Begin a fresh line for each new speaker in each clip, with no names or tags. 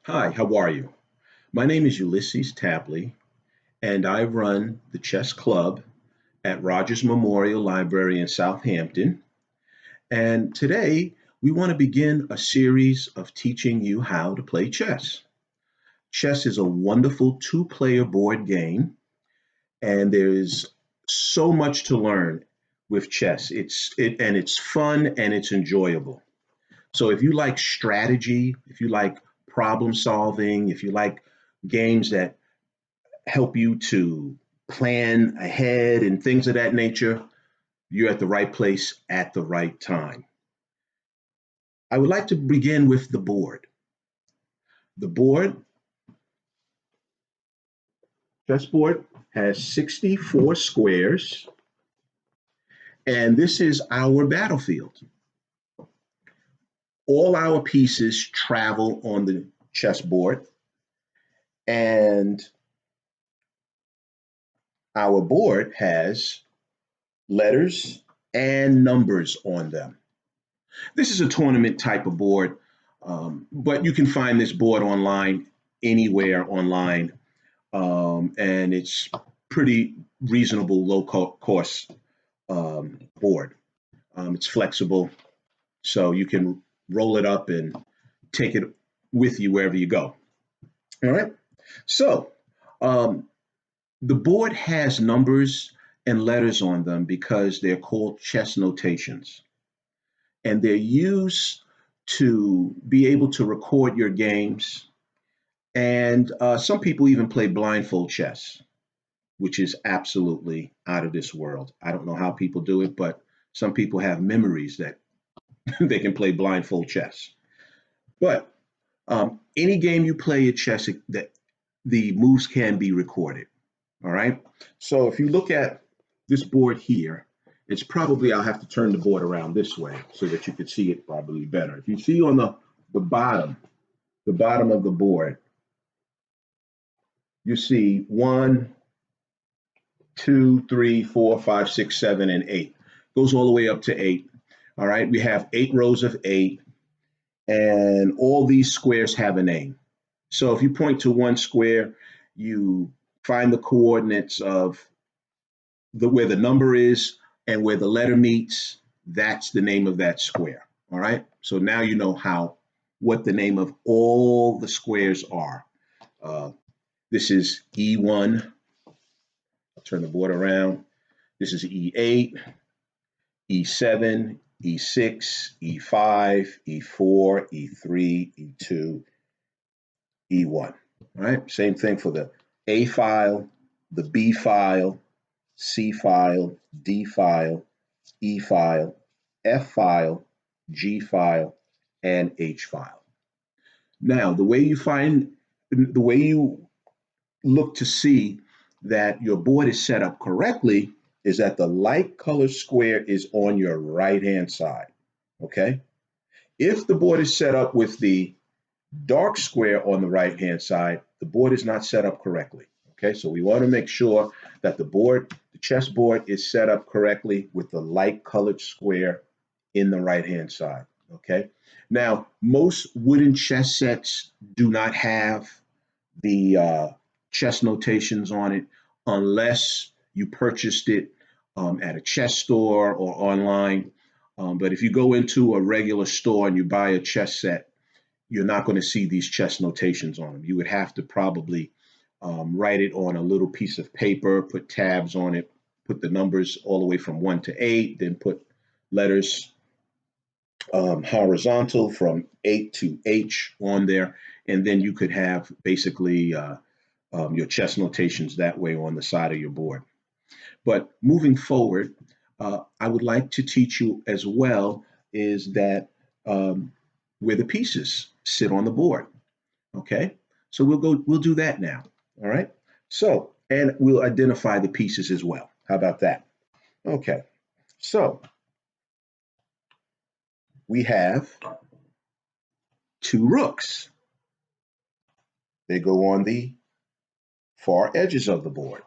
Hi, how are you? My name is Ulysses Tapley, and I run the chess club at Rogers Memorial Library in Southampton. And today we want to begin a series of teaching you how to play chess. Chess is a wonderful two-player board game, and there's so much to learn with chess. It's fun and it's enjoyable. So if you like strategy, if you like problem solving, if you like games that help you to plan ahead and things of that nature, you're at the right place at the right time. I would like to begin with the board. The board, chessboard, has 64 squares, and this is our battlefield. All our pieces travel on the chessboard, and our board has letters and numbers on them. This is a tournament type of board, but you can find this board online anywhere online, and it's pretty reasonable, cost board. It's flexible, so you can roll it up and take it with you wherever you go. All right. So um, the board has numbers and letters on them because they're called chess notations, and they're used to be able to record your games. And some people even play blindfold chess, which is absolutely out of this world. I don't know how people do it, but some people have memories that they can play blindfold chess. But any game you play at chess, that the moves can be recorded. All right. So if you look at this board here, it's probably, I'll have to turn the board around this way so that you could see it probably better. If you see on the the bottom of the board, you see one, two, three, four, five, six, seven, and eight. Goes all the way up to eight. All right. We have 8 rows of eight, and all these squares have a name. So if you point to one square, you find the coordinates of where the number is and where the letter meets. That's the name of that square. All right. So now you know what the name of all the squares are. Uh, this is E1. I'll turn the board around. This is E8, E7, E6, E5, E4, E3, E2, E1. All right. Same thing for the A file, the B file, C file, D file, E file, F file, G file, and H file. Now, the way you look to see that your board is set up correctly is that the light color square is on your right hand side. Okay. If the board is set up with the dark square on the right hand side, the board is not set up correctly. Okay, so we want to make sure that the chess board is set up correctly with the light colored square in the right hand side. Okay, now most wooden chess sets do not have the chess notations on it unless you purchased it at a chess store or online. But if you go into a regular store and you buy a chess set, you're not going to see these chess notations on them. You would have to probably write it on a little piece of paper, put tabs on it, put the numbers all the way from 1 to 8, then put letters horizontal from 8 to H on there, and then you could have basically your chess notations that way on the side of your board. But moving forward, I would like to teach you as well is that where the pieces sit on the board. Okay, so we'll do that now. All right. So, and we'll identify the pieces as well. How about that? Okay. So we have 2 rooks. They go on the far edges of the board.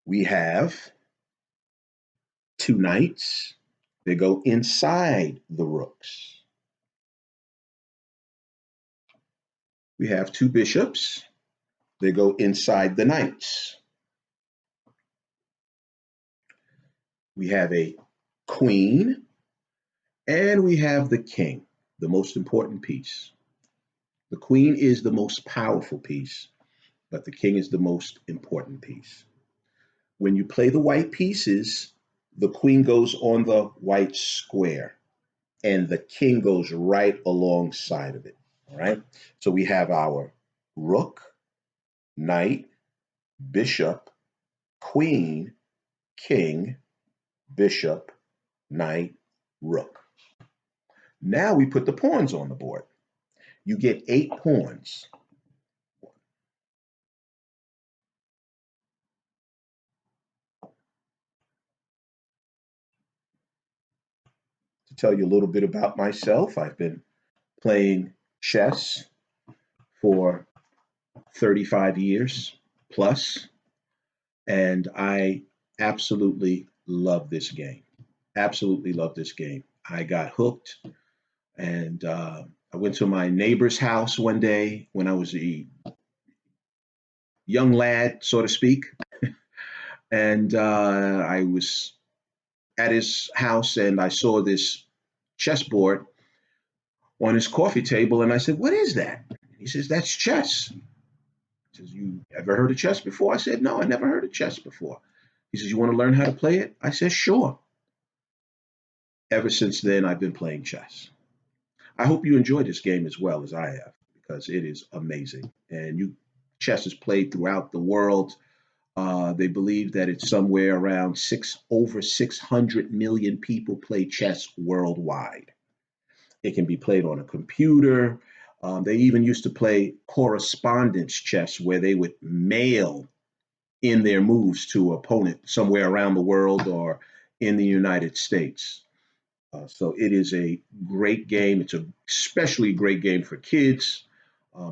We have 2 knights. They go inside the rooks. We have two bishops. They go inside the knights. We have a queen, and we have the king, the most important piece. The queen is the most powerful piece, but the king is the most important piece. When you play the white pieces, the queen goes on the white square, and the king goes right alongside of it. All right. So we have our rook, knight, bishop, queen, king, bishop, knight, rook. Now we put the pawns on the board. You get 8 pawns. To tell you a little bit about myself, I've been playing chess for 35 years plus, and I absolutely love this game. Absolutely love this game. I got hooked, and I went to my neighbor's house one day when I was a young lad, so to speak, and I was at his house and I saw this chessboard on his coffee table, and I said, "What is that?" He says, "That's chess." He says, "You ever heard of chess before?" I said, "No, I never heard of chess before." He says, "You want to learn how to play it?" I said, "Sure." Ever since then, I've been playing chess. I hope you enjoy this game as well as I have, because it is amazing. And chess is played throughout the world. They believe that it's somewhere around over 600 million people play chess worldwide. It can be played on a computer. They even used to play correspondence chess, where they would mail in their moves to opponent somewhere around the world or in the United States. So it is a great game. It's a especially great game for kids.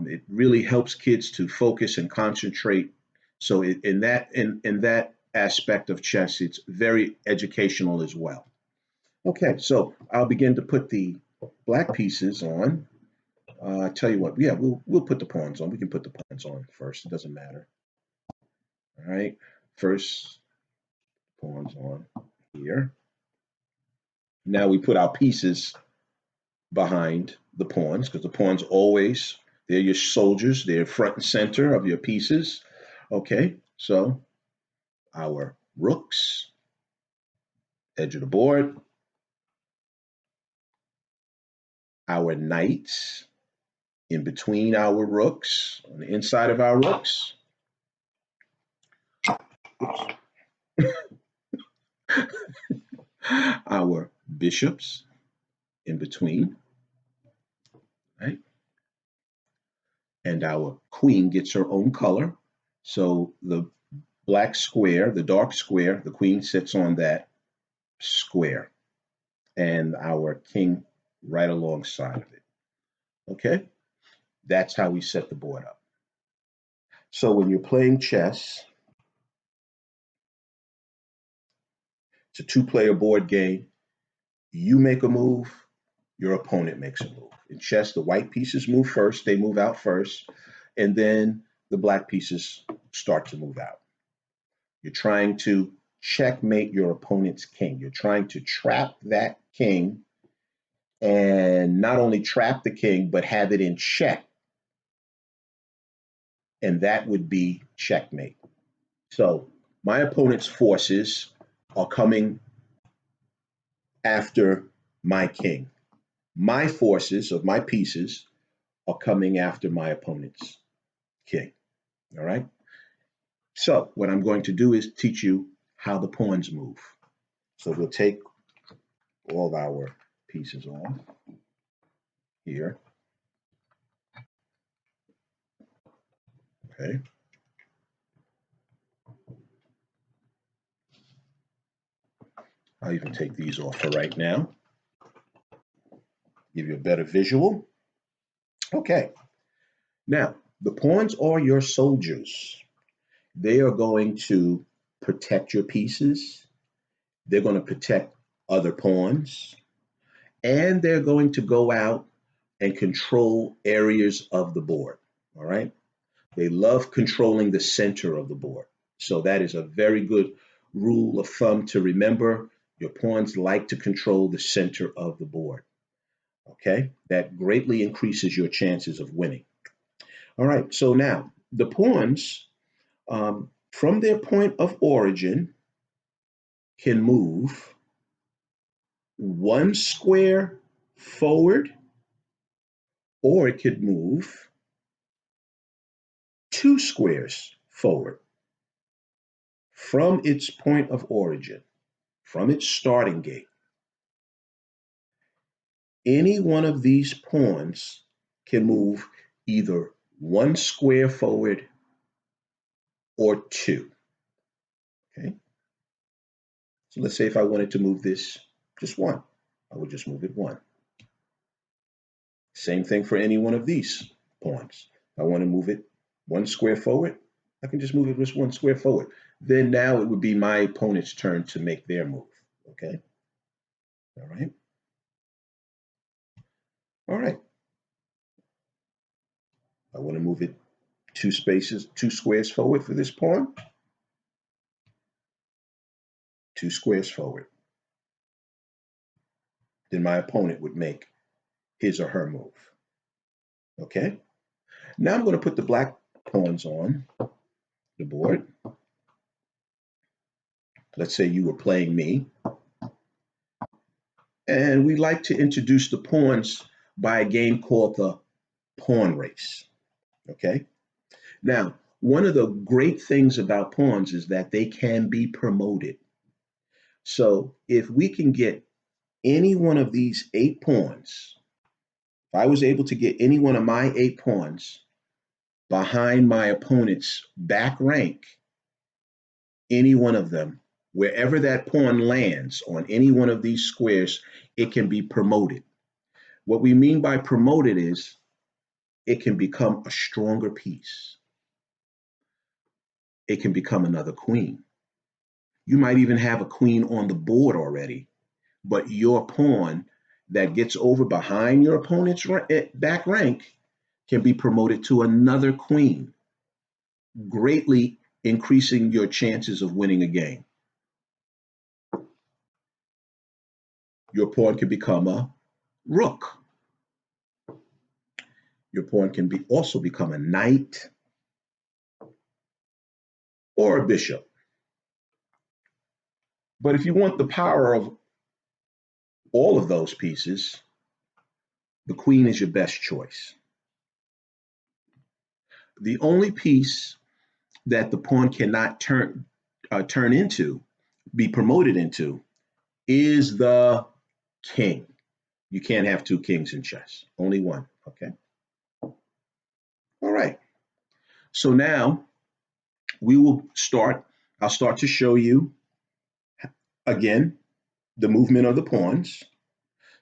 It really helps kids to focus and concentrate. So in that aspect of chess, it's very educational as well. Okay, so I'll begin to put the black pieces on. I tell you what, yeah, we'll put the pawns on. We can put the pawns on first. It doesn't matter. All right, first pawns on here. Now we put our pieces behind the pawns, because the pawns always, they're your soldiers. They're front and center of your pieces. Okay, so our rooks, edge of the board, our knights in between our rooks, on the inside of our rooks. Our bishops in between, right? And our queen gets her own color. So the black square, the dark square, the queen sits on that square, and our king right alongside of it. Okay? That's how we set the board up. So when you're playing chess, it's a two-player board game. You make a move, your opponent makes a move. In chess, the white pieces move first, they move out first, and then the black pieces start to move out. You're trying to checkmate your opponent's king. You're trying to trap that king, and not only trap the king, but have it in check. And that would be checkmate. So my opponent's forces are coming after my king. My forces of my pieces are coming after my opponent's king. All right. So what I'm going to do is teach you how the pawns move. So we'll take all of our pieces off here. Okay. I'll even take these off for right now. Give you a better visual. Okay. Now, the pawns are your soldiers. They are going to protect your pieces. They're going to protect other pawns. And they're going to go out and control areas of the board. all right? They love controlling the center of the board. So that is a very good rule of thumb to remember. Your pawns like to control the center of the board, okay? That greatly increases your chances of winning. All right, so now the pawns from their point of origin can move 1 square forward, or it could move 2 squares forward from its point of origin, from its starting gate. Any one of these pawns can move either 1 square forward or 2. Okay. So let's say if I wanted to move this just 1, I would just move it 1. Same thing for any one of these pawns. If I want to move it 1 square forward, I can just move it just 1 square forward. Then now it would be my opponent's turn to make their move. Okay. All right. All right. I want to move it 2 squares forward for this pawn. 2 squares forward. Then my opponent would make his or her move. Okay. Now I'm going to put the black pawns on the board. Let's say you were playing me. And we like to introduce the pawns by a game called the pawn race. Okay. Now, one of the great things about pawns is that they can be promoted. So if we can get any one of these 8 pawns, if I was able to get any one of my 8 pawns behind my opponent's back rank, any one of them, wherever that pawn lands on any one of these squares, it can be promoted. What we mean by promoted is it can become a stronger piece. It can become another queen. You might even have a queen on the board already, but your pawn that gets over behind your opponent's back rank can be promoted to another queen, greatly increasing your chances of winning a game. Your pawn can become a rook. Your pawn can also become a knight or a bishop. But if you want the power of all of those pieces, the queen is your best choice. The only piece that the pawn cannot be promoted into, is the king. You can't have 2 kings in chess, only one. Okay. All right. So now I'll start to show you again the movement of the pawns.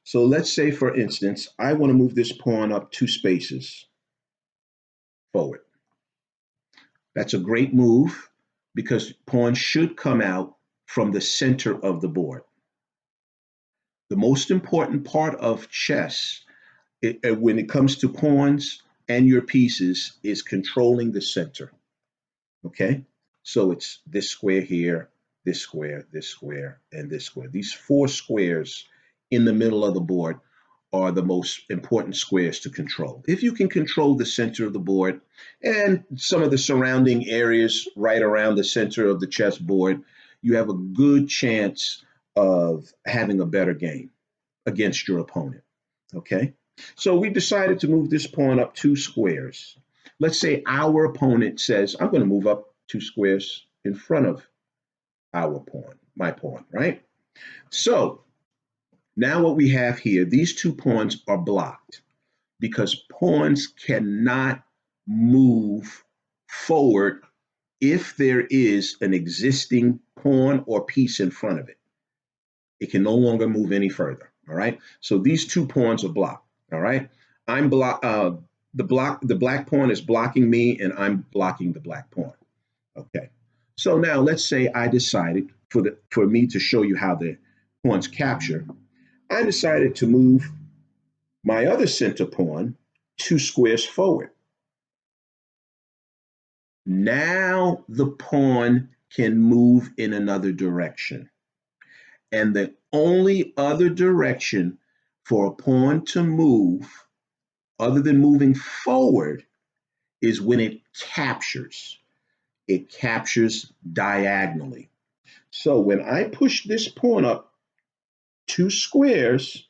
So let's say, for instance, I want to move this pawn up 2 spaces forward. That's a great move because pawns should come out from the center of the board. The most important part of chess, when it comes to pawns and your pieces, is controlling the center. Okay? So it's this square here, this square, and this square. These 4 squares in the middle of the board are the most important squares to control. If you can control the center of the board and some of the surrounding areas right around the center of the chessboard, you have a good chance of having a better game against your opponent. Okay? So we decided to move this pawn up 2 squares. Let's say our opponent says, I'm going to move up 2 squares in front of our pawn, my pawn, right? So now what we have here, these 2 pawns are blocked because pawns cannot move forward if there is an existing pawn or piece in front of it. It can no longer move any further. All right. So these 2 pawns are blocked. All right. The black pawn is blocking me, and I'm blocking the black pawn. Okay. So now let's say I decided for me to show you how the pawns capture, I decided to move my other center pawn 2 squares forward. Now the pawn can move in another direction. And the only other direction for a pawn to move, other than moving forward, is when it captures. It captures diagonally. So when I push this pawn up 2 squares,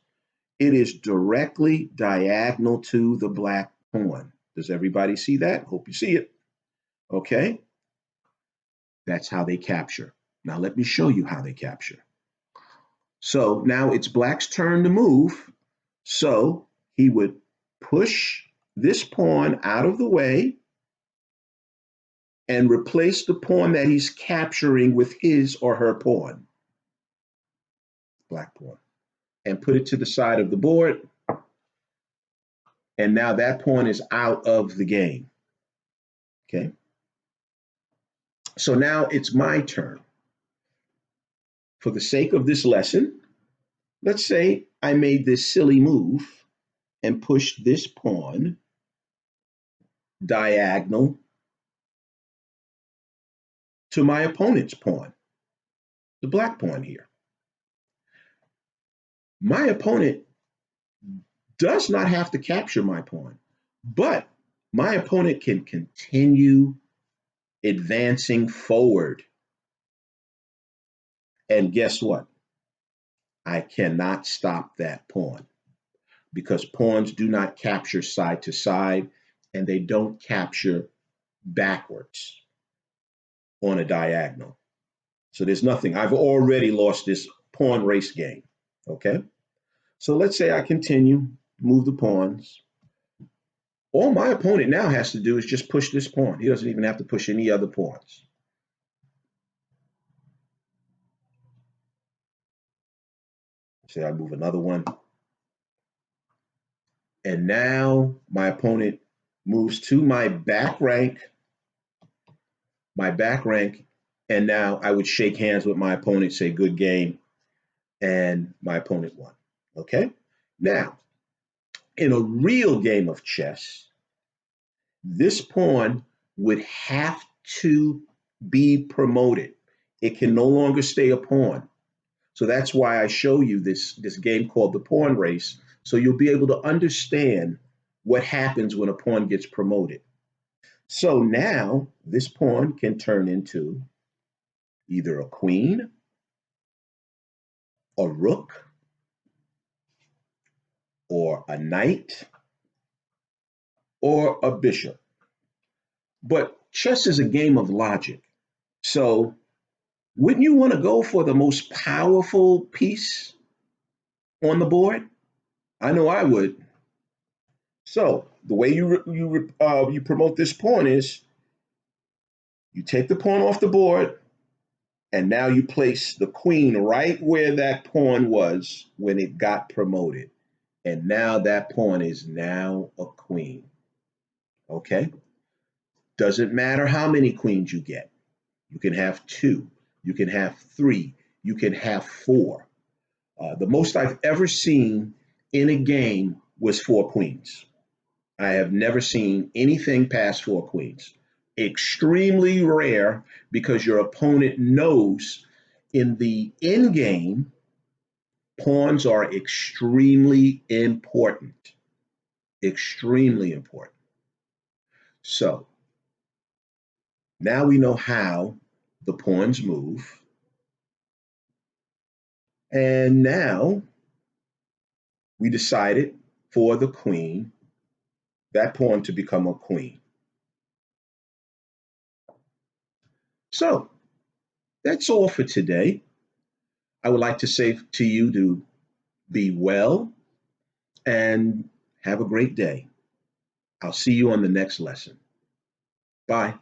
it is directly diagonal to the black pawn. Does everybody see that? Hope you see it. Okay, that's how they capture. Now let me show you how they capture. So now it's black's turn to move. So he would push this pawn out of the way and replace the pawn that he's capturing with his or her pawn, black pawn, and put it to the side of the board. And now that pawn is out of the game. Okay. So now it's my turn. For the sake of this lesson, let's say I made this silly move and pushed this pawn diagonal to my opponent's pawn, the black pawn here. My opponent does not have to capture my pawn, but my opponent can continue advancing forward. And guess what? I cannot stop that pawn because pawns do not capture side to side and they don't capture backwards on a diagonal. So there's nothing. I've already lost this pawn race game. Okay. So let's say I continue, move the pawns. All my opponent now has to do is just push this pawn. He doesn't even have to push any other pawns. Say I move another one. And now my opponent moves to my back rank, and now I would shake hands with my opponent, say good game, and my opponent won. Okay? Now, in a real game of chess, this pawn would have to be promoted. It can no longer stay a pawn. So that's why I show you this game called the pawn race, so you'll be able to understand what happens when a pawn gets promoted. So now this pawn can turn into either a queen, a rook, or a knight, or a bishop. But chess is a game of logic. So wouldn't you want to go for the most powerful piece on the board? I know I would. So the way you promote this pawn is you take the pawn off the board, and now you place the queen right where that pawn was when it got promoted. And now that pawn is now a queen. Okay? Doesn't matter how many queens you get. You can have 2, you can have 3, you can have 4. The most I've ever seen in a game was 4 queens. I have never seen anything past 4 queens. Extremely rare because your opponent knows in the end game, pawns are extremely important. Extremely important. So now we know how the pawns move. And now we decided for the queen, that pawn to become a queen. So that's all for today. I would like to say to you to be well and have a great day. I'll see you on the next lesson. Bye.